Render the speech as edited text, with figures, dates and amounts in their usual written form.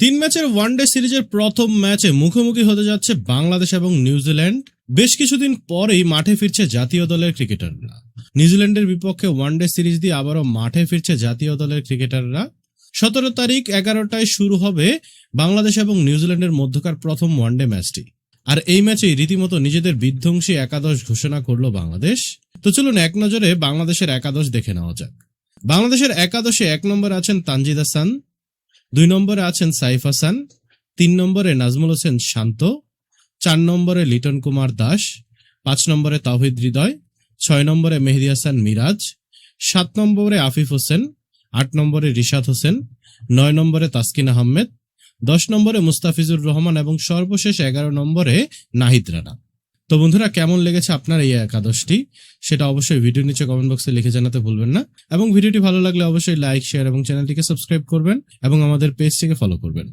তিন ম্যাচের ওয়ানডে সিরিজের প্রথম ম্যাচে মুখোমুখি হতে যাচ্ছে বাংলাদেশ এবং নিউজিল্যান্ড। বেশ কিছুদিন পরেই মাঠে ফিরছে জাতীয় দলের ক্রিকেটাররা। নিউজিল্যান্ডের বিপক্ষে ওয়ানডে সিরিজ দিয়ে আবারও মাঠে ফিরছে জাতীয় দলের ক্রিকেটাররা। 17 তারিখ 11টায় শুরু হবে বাংলাদেশ এবং নিউজিল্যান্ডের মধ্যকার প্রথম ওয়ানডে ম্যাচটি। আর এই ম্যাচেই রীতিমতো নিজেদের বিধ্বংসী একাদশ ঘোষণা করলো বাংলাদেশ। তো চলুন এক নজরে বাংলাদেশের একাদশ দেখে নেওয়া যাক। বাংলাদেশের একাদশে 1 নম্বরে আছেন তানজিদ হাসান, 2 নম্বরে আছেন সাইফ হাসান, 3 নম্বরে নাজমুল হোসেন শান্ত, 4 নম্বরে লিটন কুমার দাস, 5 নম্বরে তাওহিদ হৃদয়, 6 নম্বরে মেহেদী হাসান মিরাজ, 7 নম্বরে আফিফ হোসেন, 8 নম্বরে রিশাদ হোসেন, 9 নম্বরে তাসকিন আহমেদ, 10 নম্বরে মুস্তাফিজুর রহমান এবং সর্বশেষ 11 নম্বরে নাহিদ রানা। তো বন্ধুরা, কেমন লেগেছে আপনার এই একাদশটি সেটা অবশ্যই ভিডিওর নিচে কমেন্ট বক্সে লিখে জানাতে ভুলবেন না। এবং ভিডিওটি ভালো লাগলে অবশ্যই লাইক, শেয়ার এবং চ্যানেলটিকে সাবস্ক্রাইব করবেন এবং আমাদের পেজটিকে ফলো করবেন।